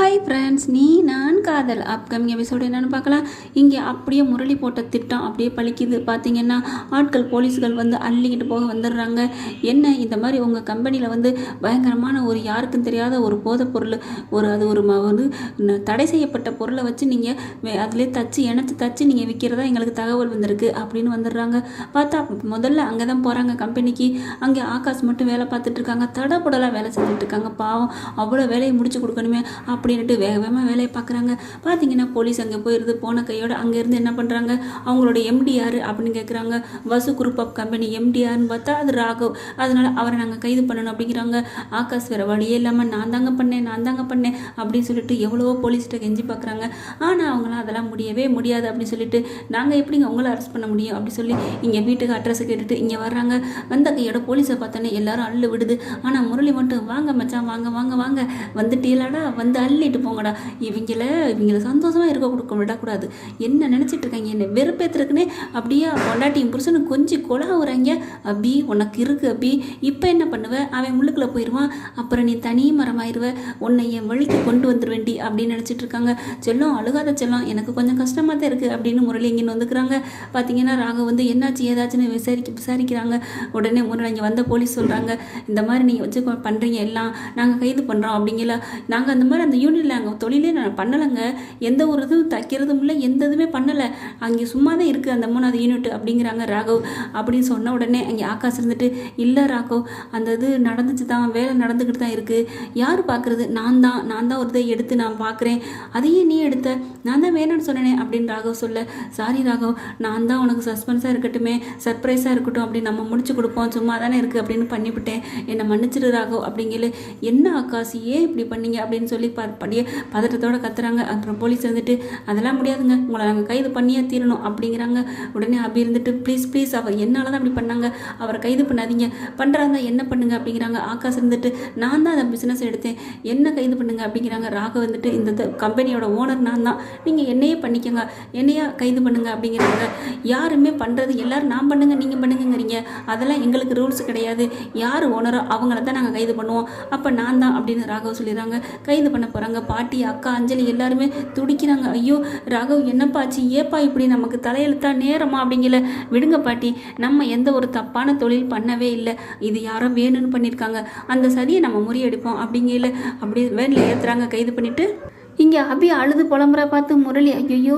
Hi friends, நீ நான் காதல் அப்கமிங் எபிசோடு என்னென்னு பார்க்கலாம். இங்கே அப்படியே முரளி போட்ட திட்டம் அப்படியே பழிக்குது. பார்த்தீங்கன்னா ஆட்கள் போலீஸ்கள் வந்து அள்ளிக்கிட்டு போக வந்துடுறாங்க. என்ன இந்த மாதிரி உங்கள் கம்பெனியில் வந்து பயங்கரமான ஒரு யாருக்கும் தெரியாத ஒரு போதைப் பொருள் அது ஒரு வந்து தடை செய்யப்பட்ட பொருளை வச்சு நீங்கள் அதிலே தச்சு நீங்கள் விற்கிறதா எங்களுக்கு தகவல் வந்திருக்கு அப்படின்னு வந்துடுறாங்க. பார்த்தா முதல்ல அங்கே தான் போகிறாங்க கம்பெனிக்கு. அங்கே ஆகாஷ் மட்டும் வேலை பார்த்துட்ருக்காங்க. தடபுடலாக வேலை செஞ்சுட்ருக்காங்க. பாவம், அவ்வளோ வேலையை முடிச்சு கொடுக்கணுமே அப்படின்ட்டு வேகமாக வேலையை பார்க்குறாங்க. பார்த்தீங்கன்னா போலீஸ் அங்கே போயிடுது. போன கையோடு அங்கேருந்து என்ன பண்ணுறாங்க, அவங்களோட எம்டி யார் அப்படின்னு கேட்குறாங்க. வசு குரூப் ஆஃப் கம்பெனி எம்டிஆர்னு பார்த்தா அது ராகவ். அதனால் அவரை நாங்கள் கைது பண்ணணும் அப்படிங்கிறாங்க. ஆகாஷ் வேறு வழியே இல்லாமல் நான் தாங்க பண்ணேன் அப்படின்னு சொல்லிட்டு எவ்வளவோ போலீஸ்கிட்ட கெஞ்சி பார்க்குறாங்க. ஆனால் அவங்களாம் அதெல்லாம் முடியவே முடியாது அப்படின்னு சொல்லிட்டு நாங்கள் எப்படிங்க உங்களை அரெஸ்ட் பண்ண முடியும் அப்படி சொல்லி இங்கே வீட்டுக்கு அட்ரஸ் கேட்டுட்டு இங்கே வர்றாங்க. வந்த கையோட போலீஸை பார்த்தோன்னே எல்லாரும் அள்ளு விடுது. ஆனால் முரளி மட்டும் வாங்க மச்சான் வாங்க வந்துட்டீங்களாடா, வந்து அள்ளிட்டு போங்கடா. இவங்கள சந்தோஷமாக இருக்க கொடுக்க விடக்கூடாது. என்ன நினச்சிட்டு இருக்காங்க, என்ன வெறுப்பேற்றுருக்குன்னே அப்படியே பொண்டாட்டியும் புருஷனும் கொஞ்சம் கொலாவுறாங்க. அபி உனக்கு இருக்கு அபி, இப்போ என்ன பண்ணுவேன், அவன் முள்ளுக்குள்ளே போயிடுவான், அப்புறம் நீ தனி மரமாயிருவ, உன்னை என் வழிக்கு கொண்டு வந்துடுவேண்டி அப்படின்னு நினச்சிட்டு இருக்காங்க. செல்லம் அழுகாத செல்லம், எனக்கு கொஞ்சம் கஷ்டமாக தான் இருக்குது அப்படின்னு முரளி இங்கேன்னு வந்துக்கிறாங்க. பார்த்தீங்கன்னா ராக வந்து என்னாச்சு ஏதாச்சுன்னு விசாரிக்கிறாங்க. உடனே முரளி இங்கே வந்த போலீஸ் சொல்கிறாங்க, இந்த மாதிரி நீங்கள் வச்சு பண்ணுறீங்க எல்லாம் நாங்கள் கைது பண்ணுறோம் அப்படிங்களா. நாங்கள் அந்த மாதிரி அந்த யூனிட்டில் நாங்கள் தொழிலே நான் பண்ணலைங்க, எந்த ஒரு இதுவும் தைக்கிறதும் இல்லை, எந்த இதுவுமே பண்ணலை, அங்கே சும்மா தான் இருக்குது அந்த 3வது யூனிட் அப்படிங்கிறாங்க ராகவ். அப்படின்னு சொன்ன உடனே அங்கே ஆகாஷ் இருந்துட்டு, இல்லை ராகவ் அந்த இது நடந்துச்சு தான், வேலை நடந்துக்கிட்டு தான் இருக்குது, யார் பார்க்குறது, நான் தான் ஒரு இதை எடுத்து நான் பார்க்குறேன், அதையே நீ எடுத்த, நான் தான் வேணும்னு சொன்னேனே அப்படின்னு ராகவ் சொல்ல, சாரி ராகவ் நான் தான் உனக்கு சஸ்பென்ஸாக இருக்கட்டுமே சர்ப்ரைஸாக இருக்கட்டும் அப்படின்னு நம்ம முடிச்சு கொடுப்போம், சும்மா தானே இருக்குது அப்படின்னு பண்ணிவிட்டேன், என்னை மன்னிச்சிடு ராகவ் அப்படிங்கல. என்ன ஆகாஷ் ஏன் இப்படி பண்ணீங்க அப்படின்னு சொல்லி படியே பதட்டத்தோடு கத்துறாங்க. அப்புறம் போலீஸ் இருந்துட்டு, அதெல்லாம் முடியாதுங்க, உங்களை நாங்கள் கைது பண்ணியே தீரணும் அப்படிங்கிறாங்க. உடனே அபி இருந்துட்டு, ப்ளீஸ் அவர் என்னால் தான் அப்படி பண்ணாங்க, அவரை கைது பண்ணாதீங்க, பண்ணுறாங்க என்ன பண்ணுங்க அப்படிங்கிறாங்க. ஆகாஷ் இருந்துட்டு, நான் தான் அந்த பிஸ்னஸ் எடுத்தேன், என்ன கைது பண்ணுங்க அப்படிங்கிறாங்க. ராக வந்துட்டு, இந்த கம்பெனியோட ஓனர் நான் தான், நீங்கள் என்னையே பண்ணிக்கோங்க, என்னையா கைது பண்ணுங்க அப்படிங்கிறாங்க. யாருமே பண்ணுறது எல்லாரும் நான் பண்ணுங்க நீங்கள் பண்ணுங்கிறீங்க, அதெல்லாம் எங்களுக்கு ரூல்ஸ் கிடையாது, யார் ஓனரோ அவங்கள தான் நாங்கள் கைது பண்ணுவோம், அப்போ நான் தான் அப்படின்னு ராகவ் சொல்லிடுறாங்க. கைது பண்ண போகிறாங்க. பாட்டி அக்கா அஞ்சலி எல்லாருமே துடிக்கிறாங்க. ஐயோ ராகவ் என்னப்பாச்சு, ஏப்பா இப்படி நமக்கு தலையெழுத்தா நேரமா அப்படிங்கல. விடுங்க பாட்டி, நம்ம எந்த ஒரு தப்பான தொழில் பண்ணவே இல்லை, இது யாரோ வேணும்னு பண்ணியிருக்காங்க, அந்த சதியை நம்ம முறியடிப்போம் அப்படிங்கல. அப்படியே வேனில் ஏற்றுறாங்க. கைது பண்ணிவிட்டு இங்கே அபி அழுது புலம்புற பார்த்து முரளி, ஐயோ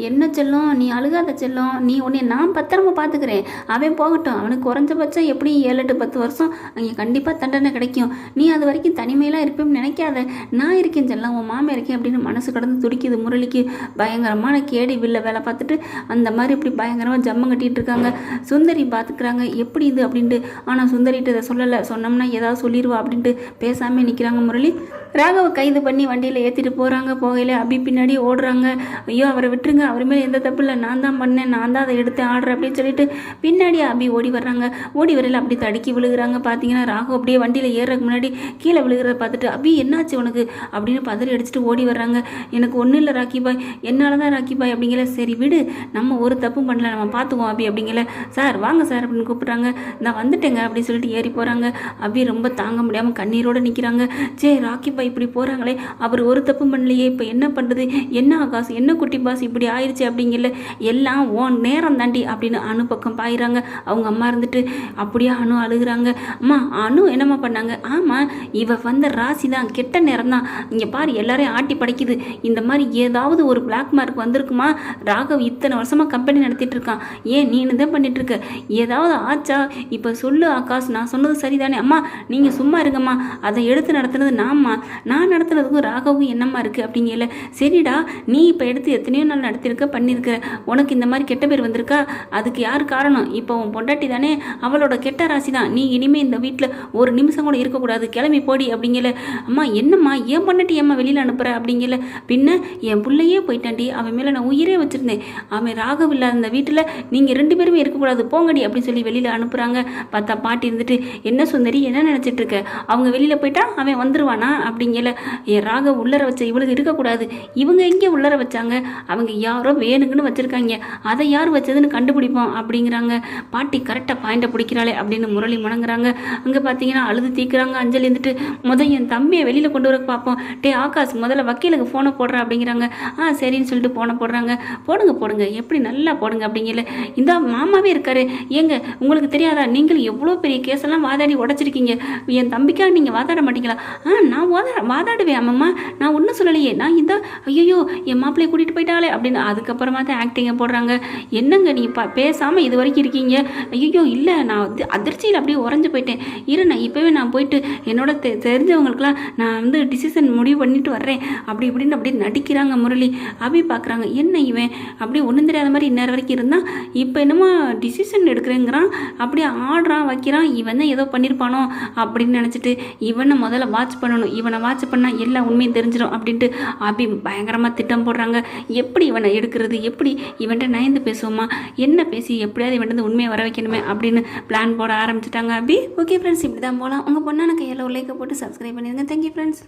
என்ன செல்லம், நீ அழுகாத செல்லம், நீ உன்னை நான் பத்திரமா பார்த்துக்கிறேன், அவன் போகட்டும், அவனுக்கு குறைஞ்சபட்சம் எப்படி 7-10 வருஷம் அங்கே கண்டிப்பாக தண்டனை கிடைக்கும், நீ அது வரைக்கும் தனிமையெல்லாம் இருப்பேன்னு நினைக்காத, நான் இருக்கேன் செல்லம், உன் மாமா இருக்கேன் அப்படின்னு மனசு கடந்து துடிக்குது. முரளிக்கு பயங்கரமான கேடி வில்ல வேலை பார்த்துட்டு அந்த மாதிரி இப்படி பயங்கரமாக ஜம்மம் கட்டிகிட்டு இருக்காங்க. சுந்தரி பார்த்துக்கிறாங்க எப்படி இது அப்படின்ட்டு. ஆனால் சுந்தரிட்டு இதை சொல்லலை, சொன்னோம்னா ஏதாவது சொல்லிடுவா அப்படின்ட்டு பேசாமல் நிற்கிறாங்க. முரளி ராகவை கைது பண்ணி வண்டியில் ஏற்றிட்டு போகிறாங்க. போகையில் அபி பின்னாடி ஓடுறாங்க. ஐயோ அவரை விட்டுருங்க, அவர் மேலே எந்த தப்பு இல்லை, நான் தான் பண்ணேன், நான் தான் அதை எடுத்து ஆடுறேன் அப்படின்னு சொல்லிட்டு பின்னாடி அபி ஓடி வர்றாங்க. ஓடி வரையில் அப்படி தடுக்கி விழுகிறாங்க. பார்த்தீங்கன்னா ராகவ் அப்படியே வண்டியில் ஏறுறதுக்கு முன்னாடி கீழே விழுகிறத பார்த்துட்டு, அபி என்னாச்சு உனக்கு அப்படின்னு பதறி அடிச்சுட்டு ஓடி வர்றாங்க. எனக்கு ஒன்றும் இல்லை ராக்கி பாய், என்னால் தான் ராக்கி பாய் அப்படிங்கல. சரி விடு, நம்ம ஒரு தப்பும் பண்ணல, நம்ம பார்த்துக்குவோம் அபி அப்படிங்கல. சார் வாங்க சார் அப்படின்னு கூப்பிட்றாங்க. நான் வந்துட்டேங்க அப்படின்னு சொல்லிட்டு ஏறி போகிறாங்க. அபி ரொம்ப தாங்க முடியாமல் கண்ணீரோடு நிற்கிறாங்க. சரி ராக்கி பாய் இப்படி போகிறாங்களே, அவர் ஒரு தப்பு பண்ணலையே, இப்போ என்ன பண்ணுறது, என்ன ஆகாஷ் என்ன குட்டி பாஸ் இப்படி ஆயிடுச்சு அப்படிங்கல. எல்லாம் ஓன் நேரம் தாண்டி அப்படின்னு அணு பக்கம் பாயிறாங்க. அவங்க அம்மா இருந்துட்டு அப்படியே அணு அழுகுறாங்க. அம்மா அணு என்னம்மா பண்ணாங்க, ஆமாம் இவ வந்த ராசி தான், கெட்ட நேரம் தான், இங்கே பாரு எல்லாரையும் ஆட்டி படைக்குது, இந்த மாதிரி ஏதாவது ஒரு பிளாக் மார்க் வந்திருக்குமா, ராகவ் இத்தனை வருஷமாக கம்பெனி நடத்திட்டு இருக்கான், ஏன் நீ தான் பண்ணிட்டு இருக்க, ஏதாவது ஆச்சா, இப்போ சொல்லு ஆகாஷ், நான் சொன்னது சரிதானே, அம்மா நீங்கள் சும்மா இருங்கம்மா, அதை எடுத்து நடத்துனது நான் நடத்துனதுக்கும் ராகவும் என்னம்மா இருக்குது அப்படிங்கல. சரிடா, நீ இப்போ எடுத்து எத்தனையோ நாள் நடத்திருக்க பண்ணியிருக்கிற, உனக்கு இந்த மாதிரி கெட்ட பேர் வந்திருக்கா, அதுக்கு யார் காரணம், இப்போ உன் பொண்டாட்டி தானே, அவளோட கெட்ட ராசி தான், நீ இனிமேல் இந்த வீட்டில் ஒரு நிமிஷம் கூட இருக்கக்கூடாது, கிளம்பி போடி அப்படிங்கல. அம்மா என்னம்மா ஏன் பொண்டாட்டி ஏம்மா வெளியில் அனுப்புகிற அப்படிங்கல. பின்ன என் பிள்ளையே போயிட்டாண்டி, அவன் மேலே நான் உயிரே வச்சுருந்தேன், அவன் ராகவ் இல்லாத இந்த வீட்டில் நீங்கள் 2 பேருமே இருக்கக்கூடாது போங்கடி அப்படின்னு சொல்லி வெளியில் அனுப்புகிறாங்க. பார்த்தா பாட்டி இருந்துட்டு, என்ன சுந்தரி என்ன நினச்சிட்டு இருக்க, அவங்க வெளியில் போயிட்டா அவன் வந்துடுவானா அப்படிங்கல. என் ராகவ் உள்ளர வச்ச இவளுக்கு இருக்கக்கூடாது. இவங்க எங்கே உள்ளர வச்சாங்க, அவங்க யாரோ வேணுங்கன்னு வச்சுருக்காங்க, அதை யார் வச்சதுன்னு கண்டுபிடிப்போம் அப்படிங்கிறாங்க. பாட்டி கரெக்டாக பாயிண்டை பிடிக்கிறாளே அப்படின்னு முரளி முணங்குறாங்க. அங்கே பார்த்தீங்கன்னா அழுது தீக்குறாங்க. அஞ்சலி இருந்துட்டு என் தம்பியை வெளியில் கொண்டு வர பார்ப்போம், டே ஆகாஷ் முதல்ல வக்கீலுக்கு ஃபோனை போடுற அப்படிங்கிறாங்க. சரின்னு சொல்லிட்டு ஃபோனை போடுறாங்க. போடுங்க எப்படி நல்லா போடுங்க அப்படிங்கல. இந்த மாமாவே இருக்காரு, ஏங்க உங்களுக்கு தெரியாதா, நீங்கள் எவ்வளோ பெரிய கேஸெல்லாம் வாதாடி உடச்சிருக்கீங்க, என் தம்பிக்காக நீங்கள் வாதாட மாட்டீங்களா? நான் வாதாடுவேன் அம்மம்மா, நான் ஒன்றும் சொல்லலையே, நான் இந்த ஐயோ என் மாப்பிள்ளையை கூட்டிகிட்டு போயிட்டாலே அப்படின்னு அதுக்கப்புறமா தான் ஆக்டிங்கை போடுறாங்க. என்னங்க நீ பேசாமல் இது வரைக்கும் இருக்கீங்க? ஐயோ இல்லை, நான் அதிர்ச்சியில் அப்படியே உறைஞ்சு போயிட்டேன், நான் இப்போவே நான் போயிட்டு என்னோட தெரிஞ்சவங்களுக்குலாம் நான் டிசிஷன் முடிவு பண்ணிட்டு வர்றேன் அப்படி இப்படின்னு அப்படியே நடிக்கிறாங்க. முரளி அபி பார்க்குறாங்க, என்ன இவன் அப்படியே ஒன்றும் தெரியாத மாதிரி இந்நேரம் வரைக்கும் இருந்தான், இப்போ என்னமோ டிசிஷன் எடுக்கிறேங்கிறான், அப்படியே ஆடுறான் வைக்கிறான், இவன் தான் ஏதோ பண்ணியிருப்பானோ அப்படின்னு நினச்சிட்டு இவனை முதல்ல வாட்ச் பண்ணணும், இவனை வாட்ச் பண்ணால் எல்லா உண்மையும் தெரிஞ்சிடும் அப்படின்ட்டு அபி பயங்கரமாக திட்டம் போடுறாங்க. எப்படி இவனை எடுக்கிறது, எப்படி இவன்ட்ட நயந்து பேசுவோமா, என்ன பேசி எப்படியாவது இவன்ட்டு உண்மையை வர வைக்கணுமே அப்படின்னு பிளான் போட ஆரம்பிச்சிட்டாங்க அபி. ஓகே ஃப்ரெண்ட்ஸ், இப்படி தான் போகலாம். உங்கள் பொண்ணான கையில் லைக்கை போட்டு சப்ஸ்கிரைப் பண்ணிடுங்க. Thank you friends.